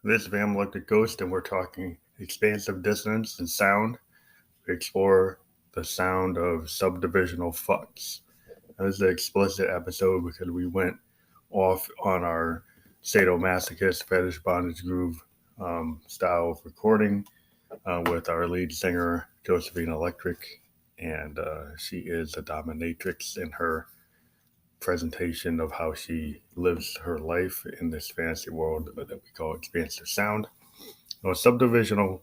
This is Van Electric Ghost, and we're talking expansive dissonance and sound. We explore the sound of subdivisional FUX. Now, this is an explicit episode because we went off on our sadomasochist fetish bondage groove style of recording with our lead singer, Josephine Electric, and she is a dominatrix in her presentation of how she lives her life in this fantasy world that we call expansive sound. Well, subdivisional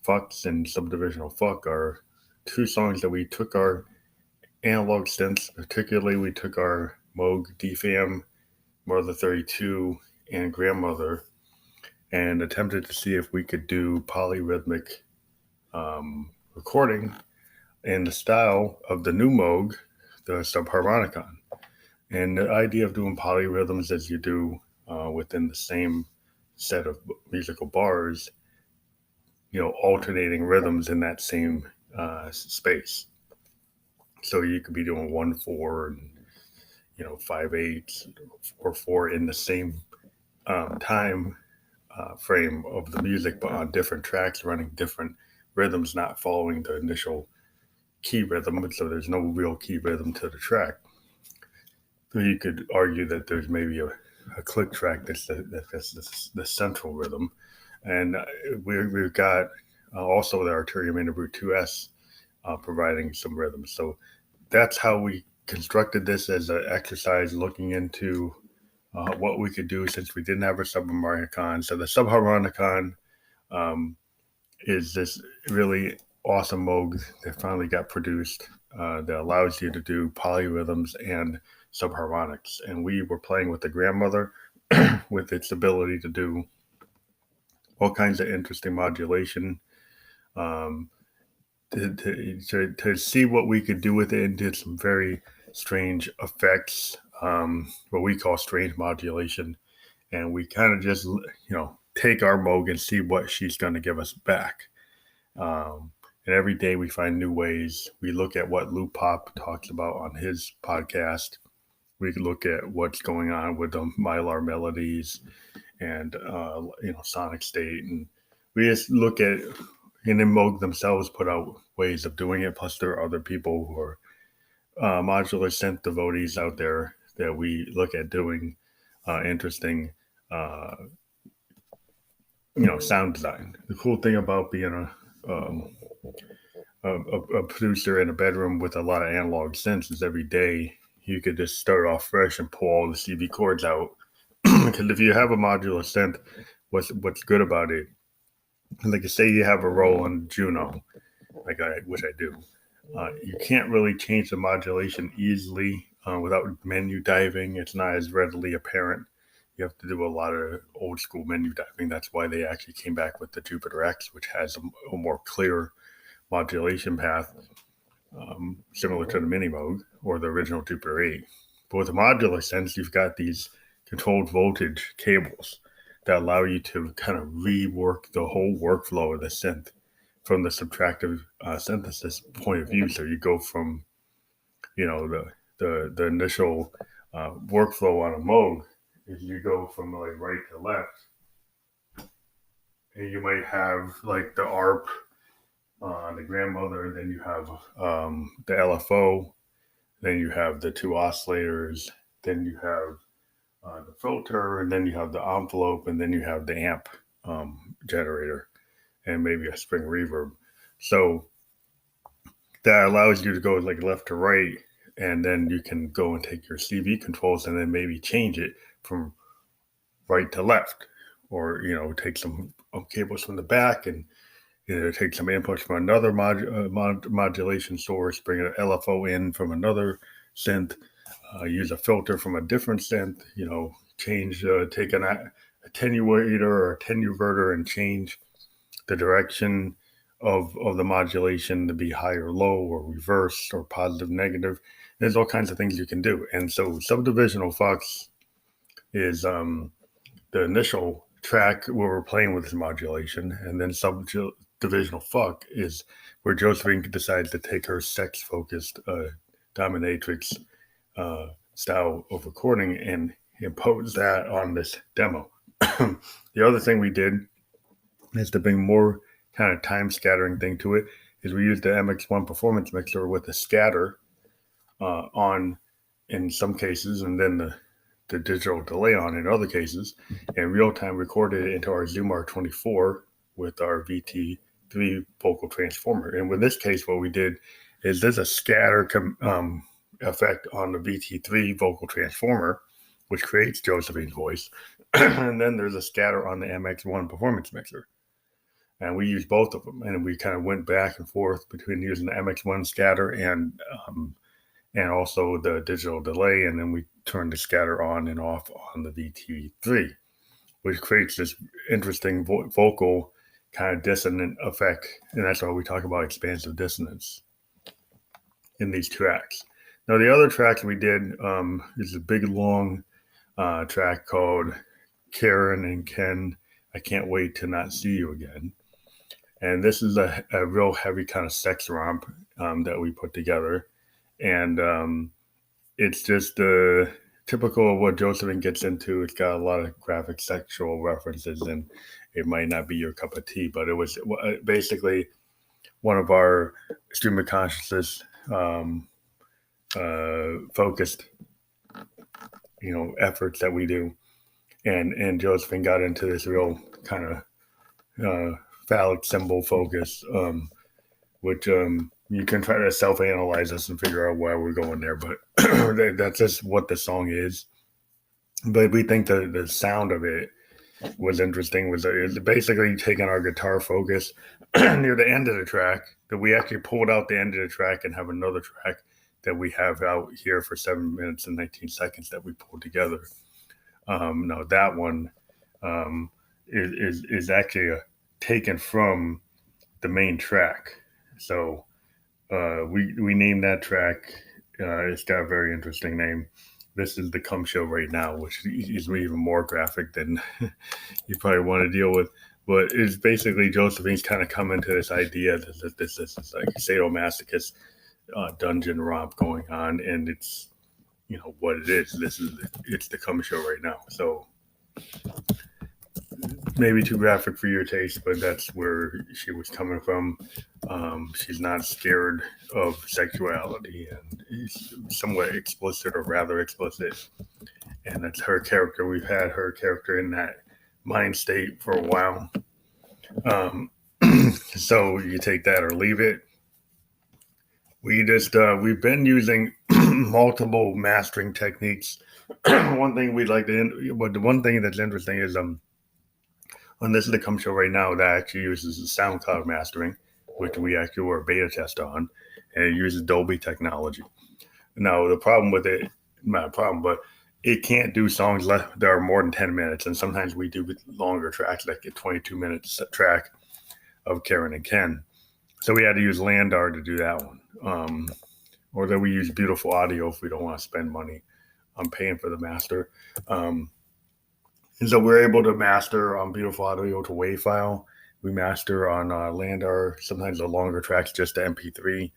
FUX and subdivisional FUC are two songs that we took our analog synths, particularly we took our Moog DFAM, Mother 32, and Grandmother, and attempted to see if we could do polyrhythmic recording in the style of the new Moog, the subharmonicon. And the idea of doing polyrhythms as you do within the same set of musical bars, alternating rhythms in that same space. So you could be doing 1/4 and 5/8 or 4 in the same time frame of the music, but on different tracks, running different rhythms, not following the initial key rhythm. So there's no real key rhythm to the track. So you could argue that there's maybe a click track that's the central rhythm. And we've got also the Arterium Interview 2S providing some rhythms. So that's how we constructed this as an exercise looking into what we could do since we didn't have a subharmonicon. So the subharmonicon is this really awesome Moog that finally got produced that allows you to do polyrhythms and subharmonics. And we were playing with the Grandmother with its ability to do all kinds of interesting modulation to see what we could do with it, and did some very strange effects, what we call strange modulation. And we kind of just, take our Moog and see what she's going to give us back. And every day we find new ways. We look at what Lou Pop talks about on his podcast. We look at what's going on with the Mylar melodies and, sonic state. And we just look at, and then Moog themselves put out ways of doing it. Plus there are other people who are modular synth devotees out there that we look at doing interesting, sound design. The cool thing about being a producer in a bedroom with a lot of analog synths is every day you could just start off fresh and pull all the CV chords out. Because if you have a modular synth, what's good about it, like say you have a Roland Juno, which I do, you can't really change the modulation easily without menu diving. It's not as readily apparent. You have to do a lot of old school menu diving. That's why they actually came back with the Jupiter X, which has a more clear modulation path, similar to the Mini Moog or the original Jupiter 8. But with a modular sense, you've got these controlled voltage cables that allow you to kind of rework the whole workflow of the synth from the subtractive synthesis point of view. So you go from, the initial workflow on a Moog is you go from like right to left, and you might have like the ARP on the Grandmother, then you have the LFO, then you have the two oscillators, then you have the filter, and then you have the envelope, and then you have the amp generator, and maybe a spring reverb. So that allows you to go like left to right, and then you can go and take your CV controls and then maybe change it from right to left, or take some cables from the back and take some inputs from another modulation source, bring an LFO in from another synth, use a filter from a different synth, change, take an attenuator or attenuverter and change the direction of the modulation to be high or low or reverse or positive, negative. There's all kinds of things you can do. And so subdivisional FUX is the initial track where we're playing with this modulation, and then subdivisional FUC is where Josephine decides to take her sex-focused dominatrix style of recording and impose that on this demo. The other thing we did is to bring more kind of time scattering thing to it is we used the MX1 performance mixer with a scatter on in some cases, and then the digital delay on in other cases, and real time recorded it into our Zoom R24 with our VT3 vocal transformer. And in this case, what we did is there's a scatter effect on the VT3 vocal transformer, which creates Josephine's voice. And then there's a scatter on the MX1 performance mixer. And we used both of them. And we kind of went back and forth between using the MX1 scatter and also the digital delay. And then we turned the scatter on and off on the VT3, which creates this interesting vocal kind of dissonant effect. And that's why we talk about expansive dissonance in these tracks. Now, the other tracks we did is a big, long track called Karen and Ken, I Can't Wait to Not See You Again. And this is a real heavy kind of sex romp that we put together. And it's just typical of what Josephine gets into. It's got a lot of graphic sexual references, and it might not be your cup of tea, but it was basically one of our stream of consciousness focused, efforts that we do. And Josephine got into this real kind of phallic symbol focus, which you can try to self-analyze us and figure out why we're going there, but that's just what the song is. But we think the sound of it was interesting. Was basically taking our guitar focus near the end of the track, that we actually pulled out the end of the track and have another track that we have out here for 7 minutes and 19 seconds that we pulled together. Now that one is actually taken from the main track. So we named that track. It's got a very interesting name. This is the Come Show Right Now, which is even more graphic than you probably want to deal with. But it's basically Josephine's kind of come into this idea that this is like sadomasochist dungeon romp going on, and it's what it is. It's the Come Show Right Now. So maybe too graphic for your taste, but that's where she was coming from. She's not scared of sexuality, and is somewhat explicit, or rather explicit. And that's her character. We've had her character in that mind state for a while. So you take that or leave it. We've been using multiple mastering techniques. One thing we'd like to, but the one thing that's interesting is on this is the Come Show Right Now that actually uses SoundCloud mastering, which we actually were a beta test on, and it uses Dolby technology. Now the problem with it, not a problem, but it can't do songs that are more than 10 minutes, and sometimes we do longer tracks, like a 22 minutes track of Karen and Ken. So we had to use Landar to do that one. Or that we use Beautiful Audio if we don't want to spend money on paying for the master. And so we're able to master on Beautiful Audio to WAV file. We master on Landar, sometimes the longer tracks just to MP3.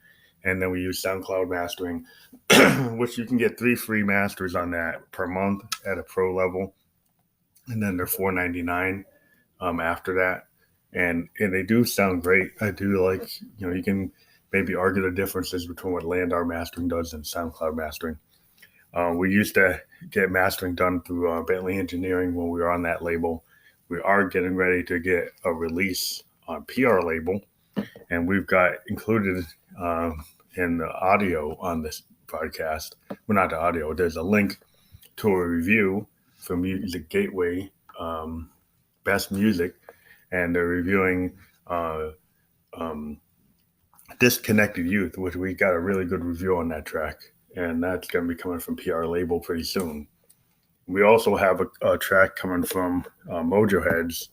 And then we use SoundCloud mastering, which you can get 3 free masters on that per month at a pro level. And then they're $4.99 after that. And they do sound great. I do like, you can maybe argue the differences between what Landar mastering does and SoundCloud mastering. We used to get mastering done through Bentley Engineering when we were on that label. We are getting ready to get a release on PR label, and we've got included in the audio on this podcast. Well, not the audio. There's a link to a review from Music Gateway, Best Music, and they're reviewing Disconnected Youth, which we got a really good review on that track, and that's going to be coming from PR label pretty soon. We also have a track coming from Mojo Heads,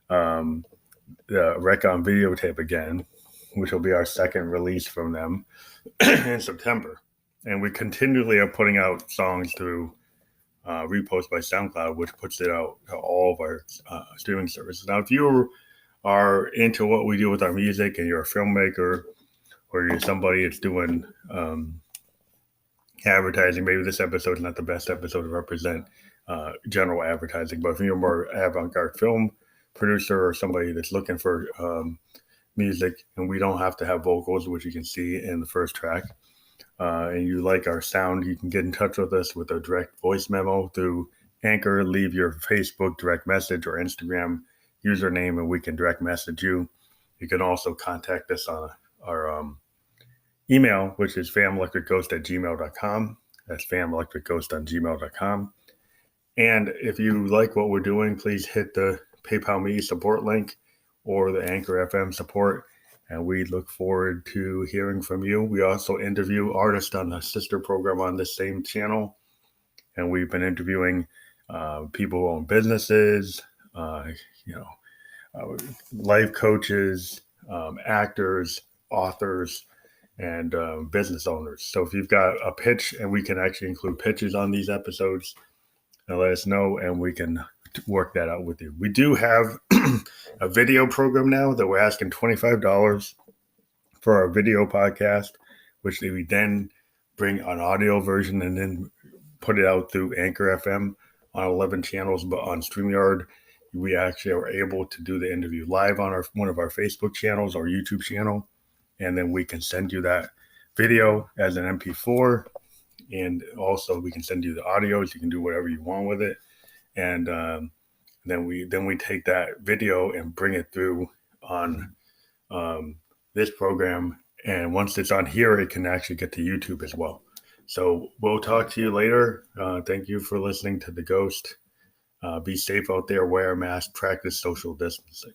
the Rec on Videotape again, which will be our second release from them in September. And we continually are putting out songs through Repost by SoundCloud, which puts it out to all of our streaming services. Now, if you are into what we do with our music and you're a filmmaker, or you're somebody that's doing advertising, maybe this episode is not the best episode to represent general advertising. But if you're more avant-garde film producer or somebody that's looking for music, and we don't have to have vocals, which you can see in the first track, and you like our sound, you can get in touch with us with a direct voice memo through Anchor. Leave your Facebook direct message or Instagram username, and we can direct message you. You can also contact us on our email, which is famelectricghost@gmail.com. That's famelectricghost@gmail.com. And if you like what we're doing, please hit the PayPal Me support link or the Anchor FM support. And we look forward to hearing from you. We also interview artists on the sister program on this same channel. And we've been interviewing people who own businesses, life coaches, actors, authors, and business owners. So if you've got a pitch, and we can actually include pitches on these episodes, let us know and we can work that out with you. We do have a video program now that we're asking $25 for our video podcast, which we then bring an audio version and then put it out through Anchor FM on 11 channels. But on StreamYard, we actually are able to do the interview live on one of our Facebook channels or YouTube channel. And then we can send you that video as an MP4. And also we can send you the audios. You can do whatever you want with it. And then we take that video and bring it through on this program. And once it's on here, it can actually get to YouTube as well. So we'll talk to you later. Thank you for listening to The Ghost. Be safe out there, wear a mask, practice social distancing.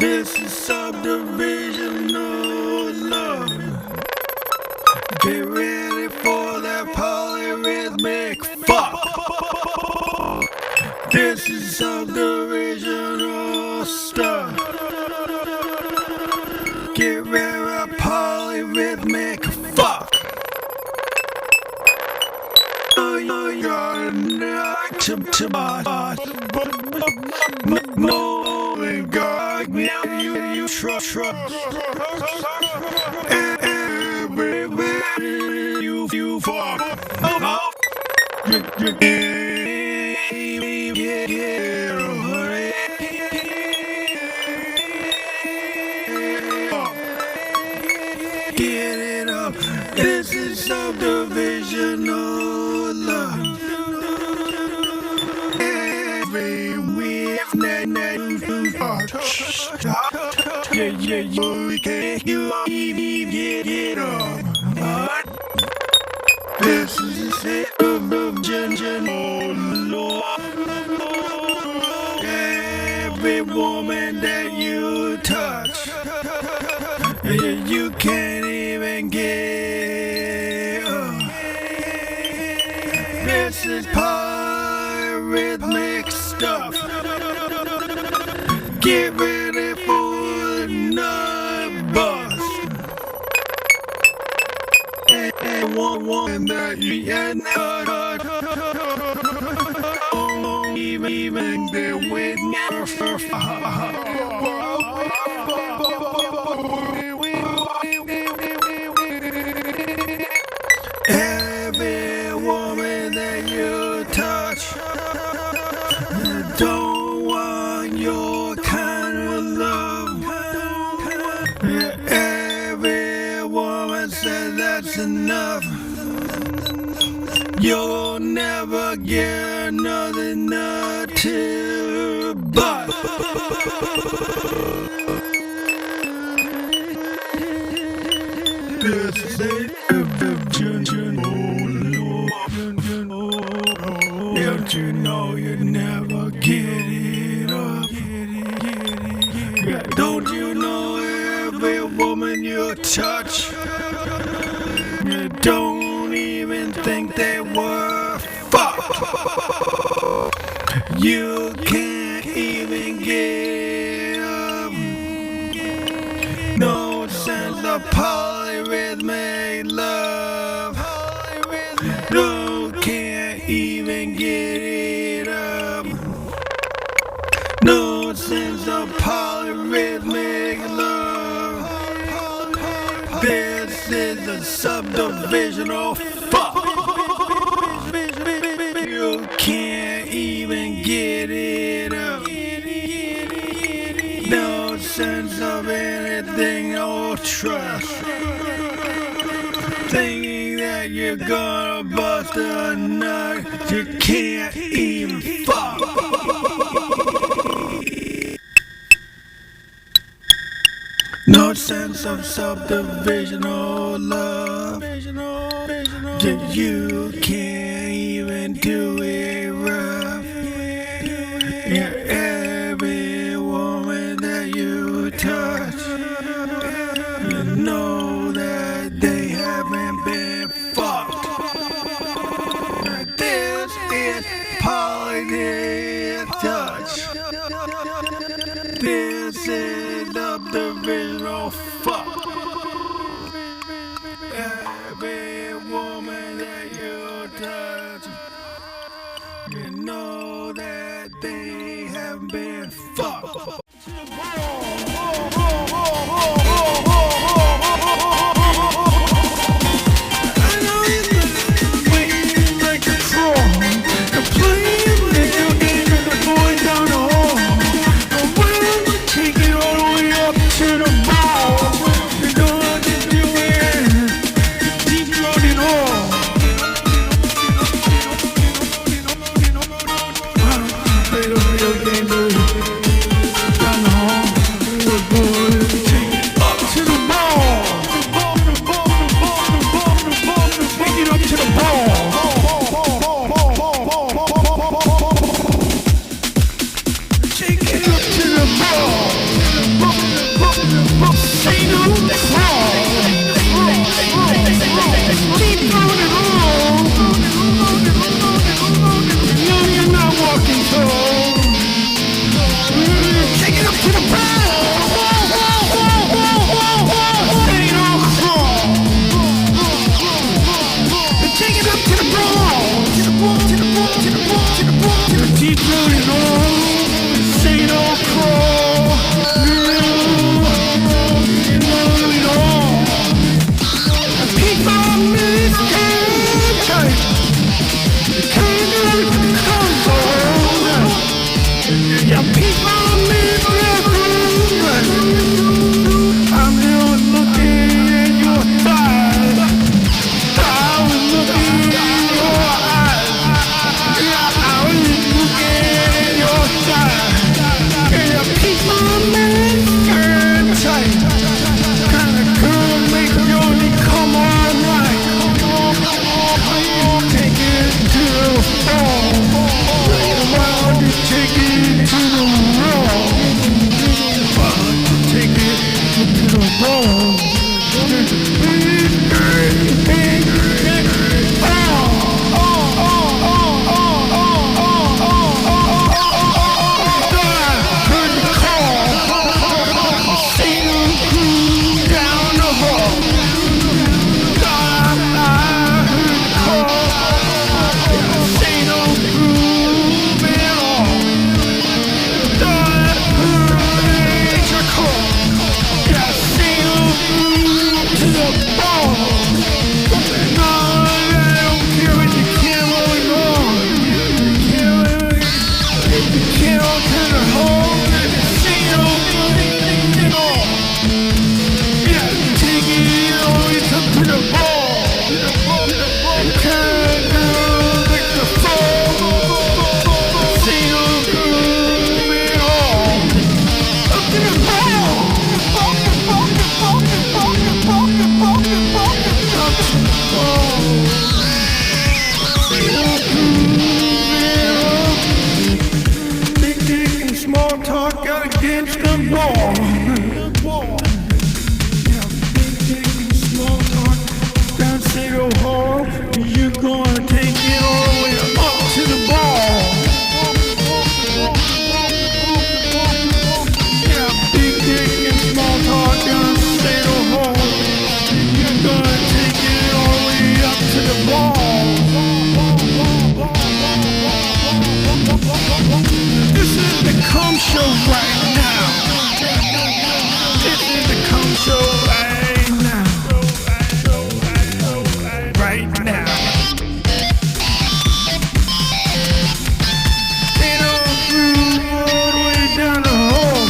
This is subdivisional love. Get ready for that polyrhythmic fuck. This is subdivisional stuff. Get ready for polyrhythmic fuck. You're not to no God, you trust. Everybody you fuck. Get it up. This is subdivisional love. Every week, you get it up. This is subdivisional love. Every woman that you touch, you can't even get up. This is polyrhythmic stuff. Get ready for the nut bust. And one that you don't even there with me. Every woman that you touch don't want your kind of love. Every woman says that's enough. You'll never get another nut till but. This is it. Don't you know you never get it up? Don't you know every woman you touch, you don't even think they were fucked. You can't even get up. No sense of polyrhythmic love. No, can't even get it up. No sense of polyrhythmic love. This is a subdivisional fuck. You can't even get it up. No sense of anything, no trust. Thinking that you're gonna bust a nut, you can't even fuck. No sense of subdivisional love. You can't even do it rough. Yeah, every woman that you touch, you know that they haven't been fucked. This is polygamy touch. This is subdivisional fuck. Every woman that you touch, Big dick and small talk out against the wall. Yeah, big dick and small talk down City Hall. You're gonna take it all the way up to the ball. Yeah, big dick and small talk down City Hall. You're gonna take it all the way up to the ball. This is the Cum Show right now. This is the Cum Show right now. Right now. They don't groove all the way down the hall.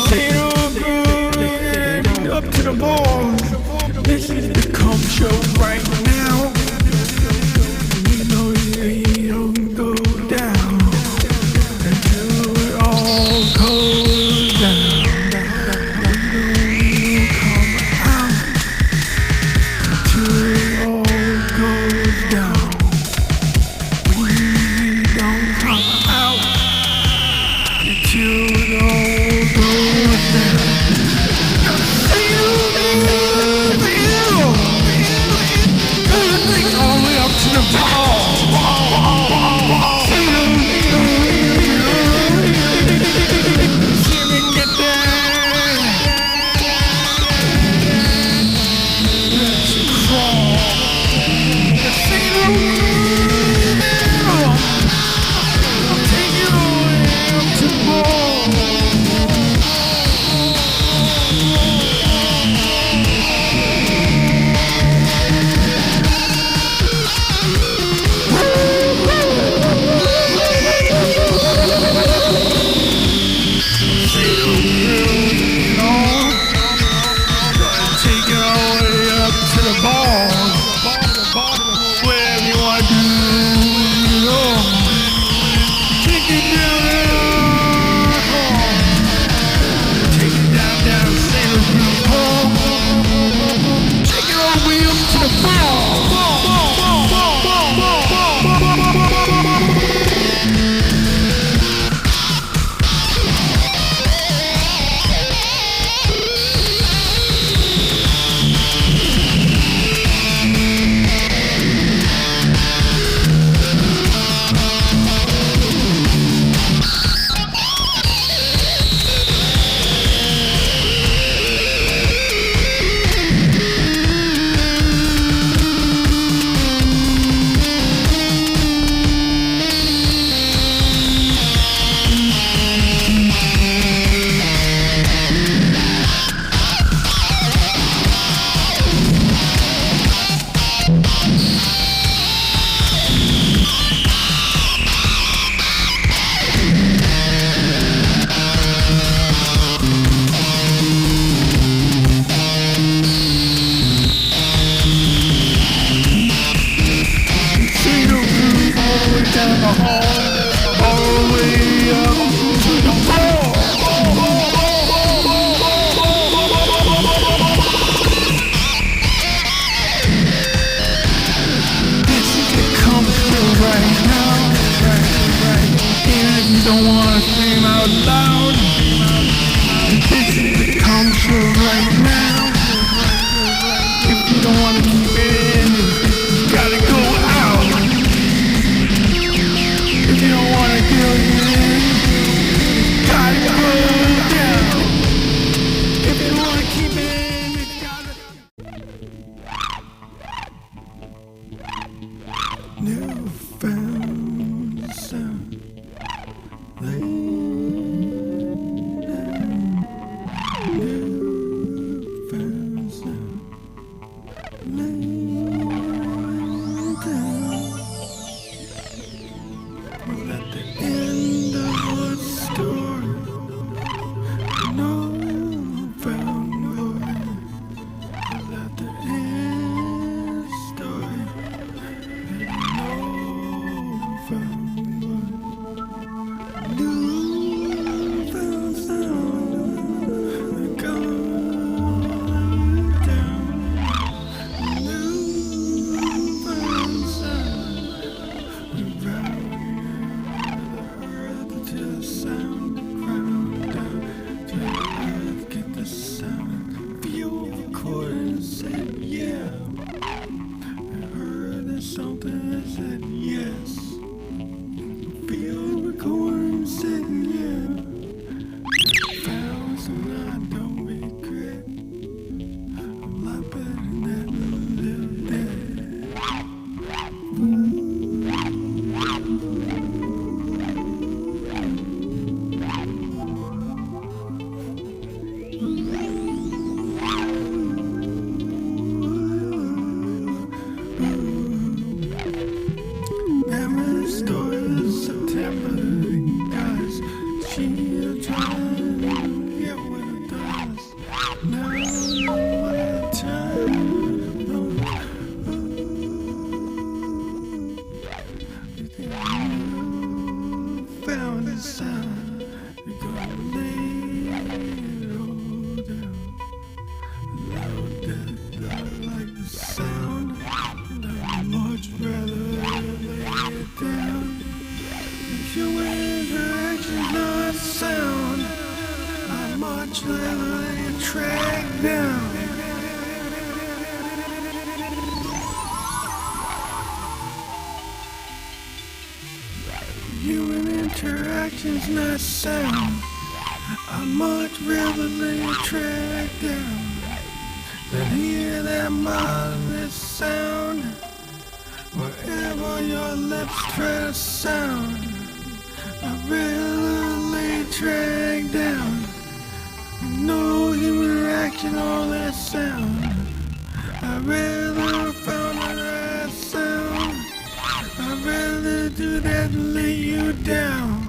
They don't groove up to the balls. This is the Cum Show right now. You know you don't go down until it all goes down. You come out until it all goes down. We don't come out until it all goes down. Gonna take all the way up to the ball. See me get there. Let's crawl. I'll take you all the way up to the ball. Take it all the way up to the ball. Whatever you want to do, take it down there. Take it down Sailor's Hall. Take it all the way up to the ball. Don't wanna scream out loud. This is the Cum Show right now. If you don't wanna keep it in, you gotta go out. If you don't wanna go in, you gotta go down. If you wanna keep it in, you gotta. New found sound. action's not sound. I'd much rather lay a track down than hear that mindless sound. Wherever your lips try to sound, I'd rather lay a track down. No human reaction on that sound. I'd rather found that sound. I'd rather do that than lay you down.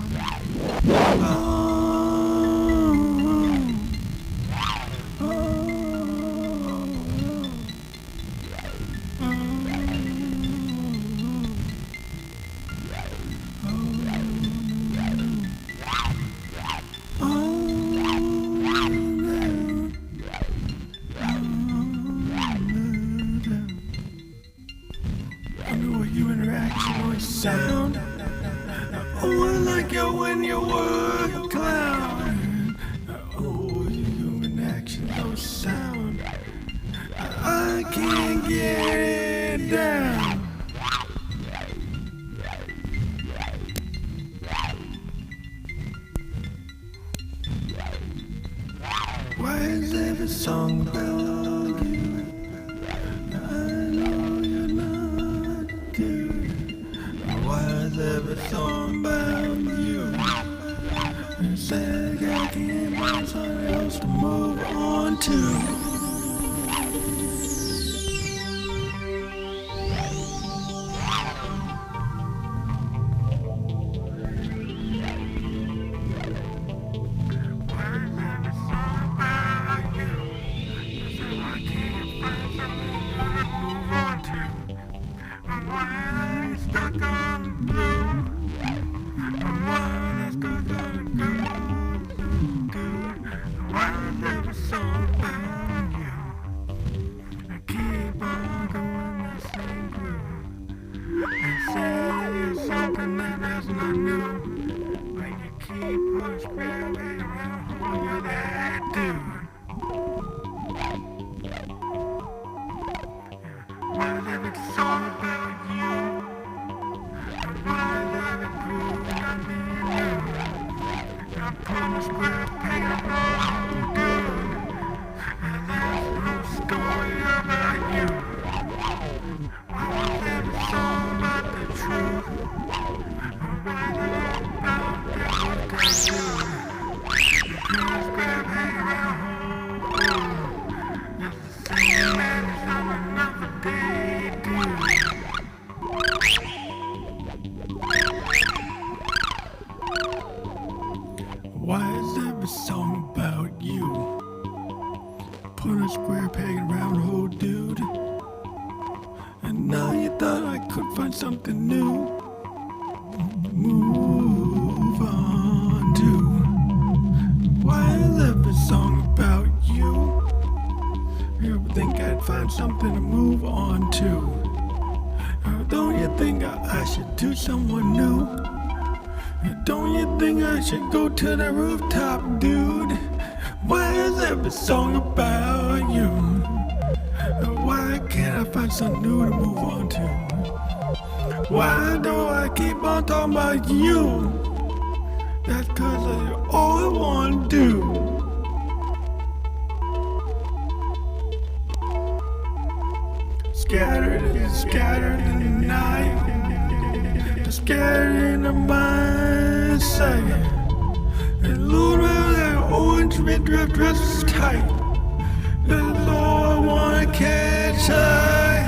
Sound. Oh, I like it when you work a clown. Oh, human action, no sound. I can't get it down. Why is every song about you? I know you're not good. Why is every song about you? It's like I can't find something else to move on to. Why is every song about you? Put a square peg in a round hole, dude. And now you thought I could find something new. Move on to. Why is every song about you? You think I'd find something to move on to? Don't you think I should do someone new? Don't you think I should go to the rooftop, dude? Why is every song about you? Why can't I find something new to move on to? Why do I keep on talking about you? That's cause that's all I wanna do. Scattered in the night, scattered in the mind sight, and Lord, that orange red dress is tight. That's all I wanna catch eye.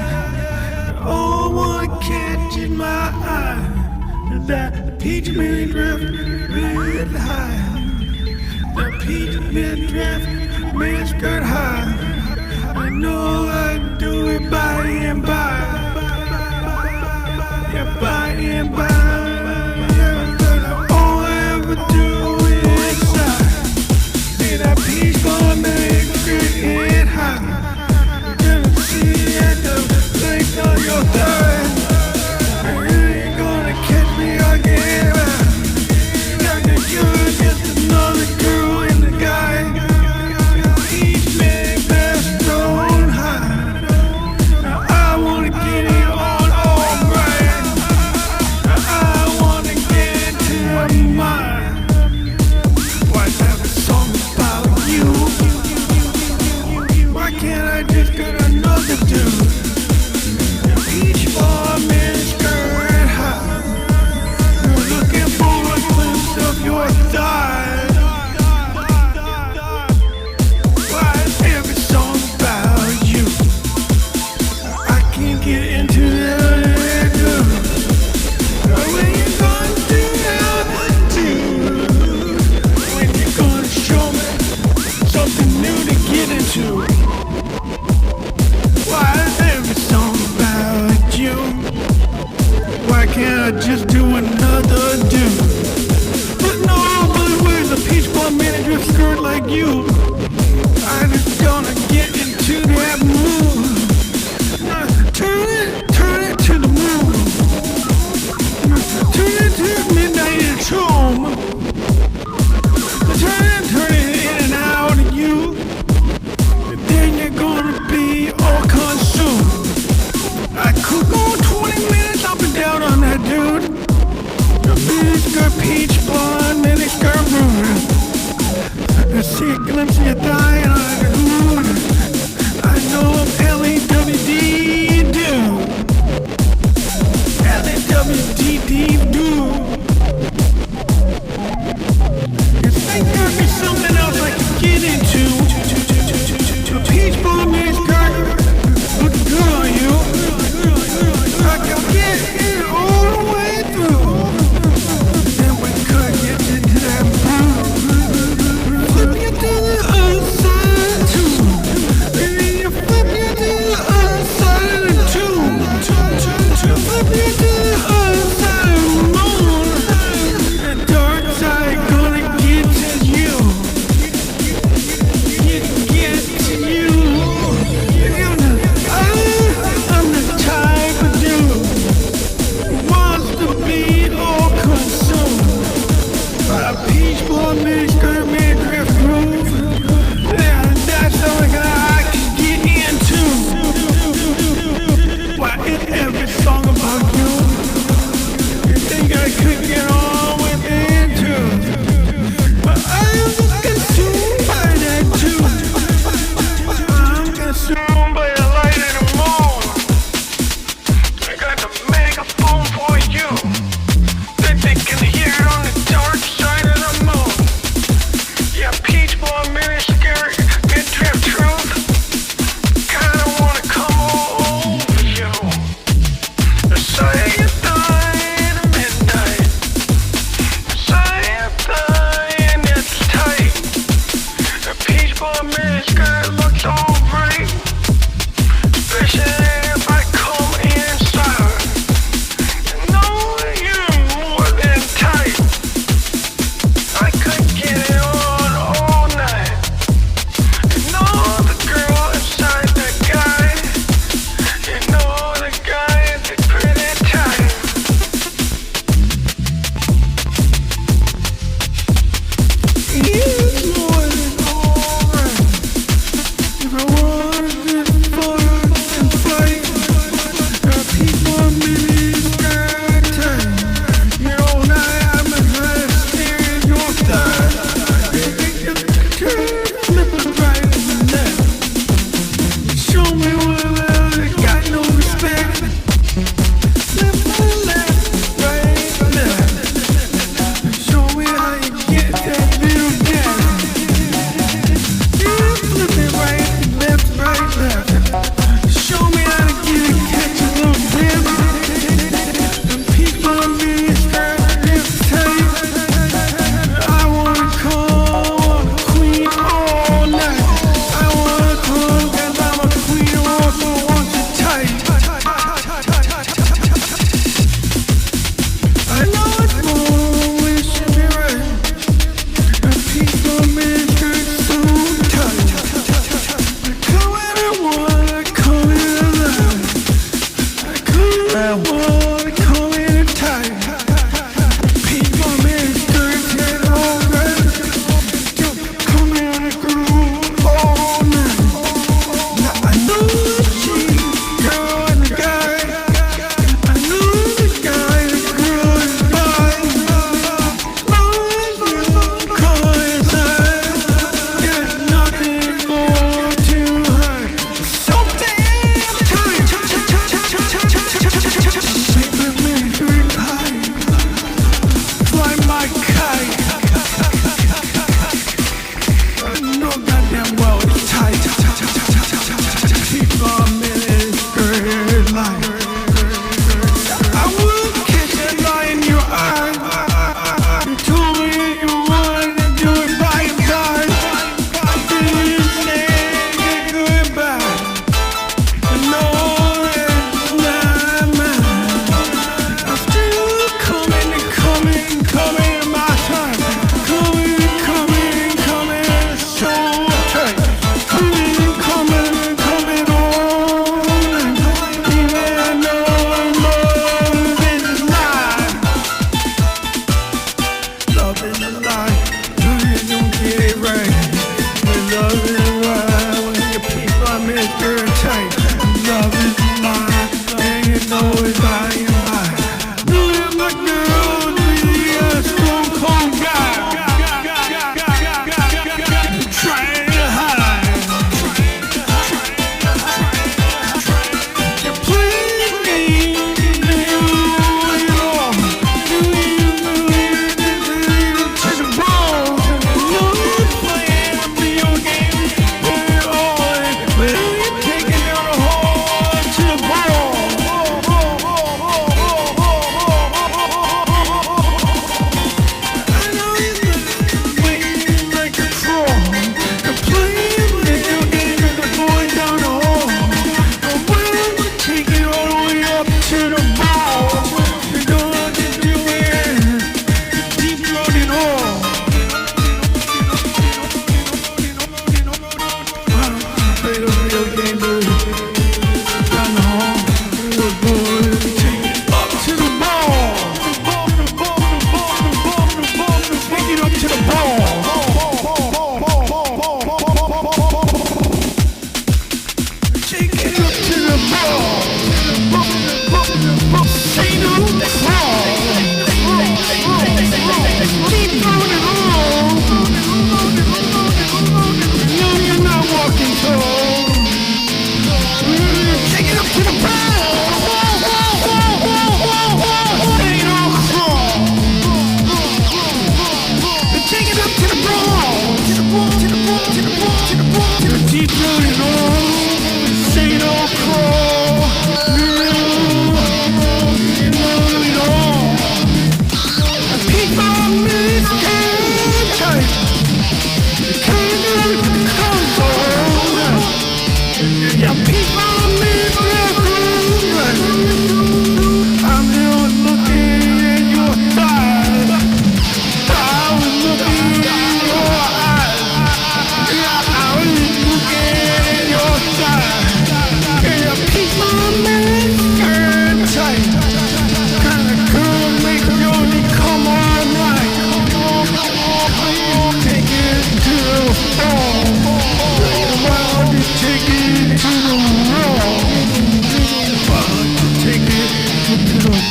All I wanna catch in my eye. That peach midriff red high. That peach midriff miniskirt high. I know I do it by and by. Yeah, by and by. Yeah, all I ever do is see that peach gonna make it hit high. You're gonna see at the length of your thigh. You ain't gonna catch me again. You're just another girl in the guy. Each man best thrown high. Now I wanna get it on all right.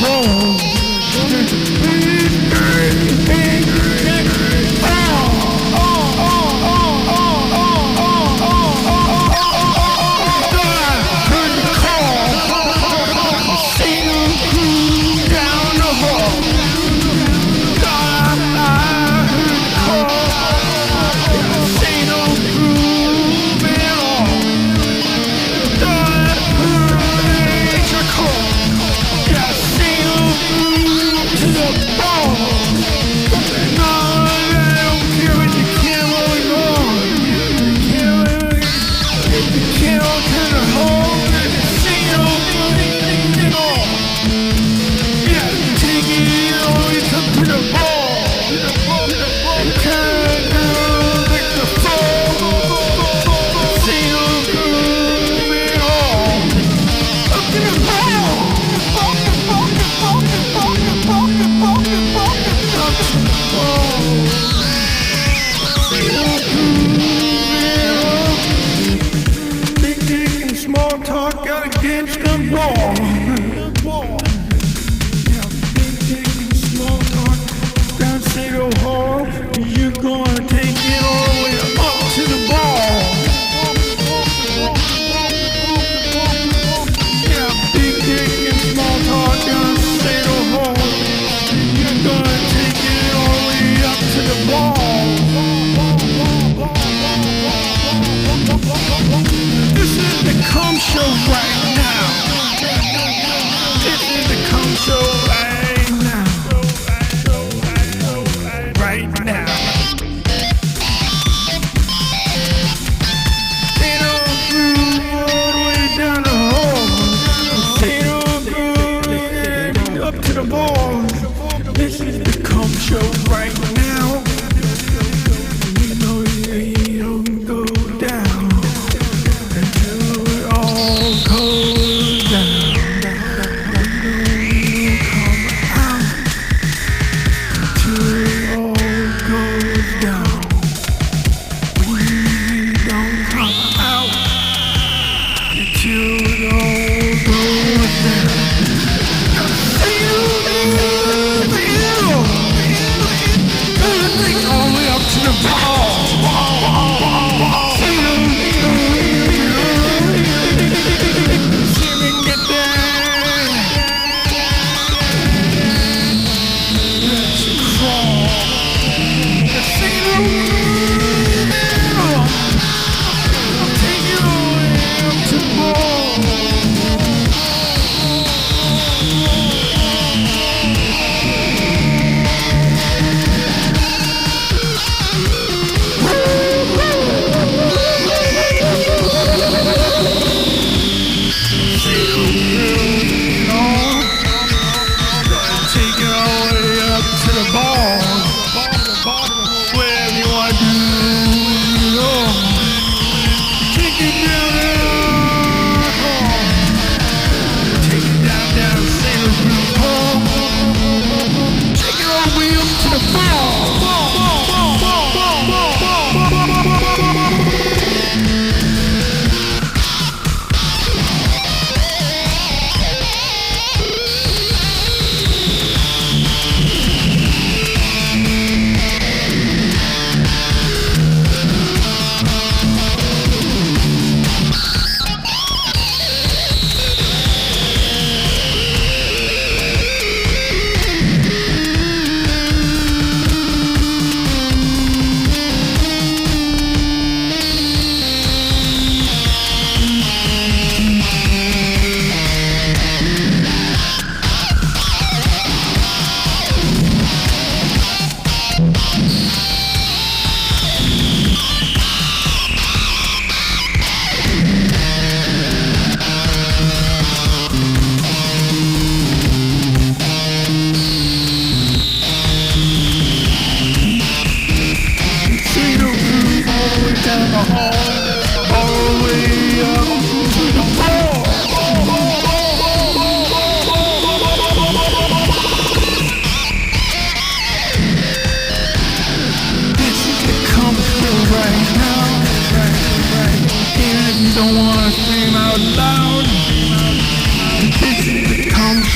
balls. Against the wall. Yeah, big dick and small talk. Down Sado Hall. You're gonna take it all the way up to the ball. Yeah, big dick and small talk. Down Sado Hall. You're gonna take it all the way up to the ball. This is the cum show right now. This is the cum show right now. Right now.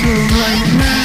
show right now.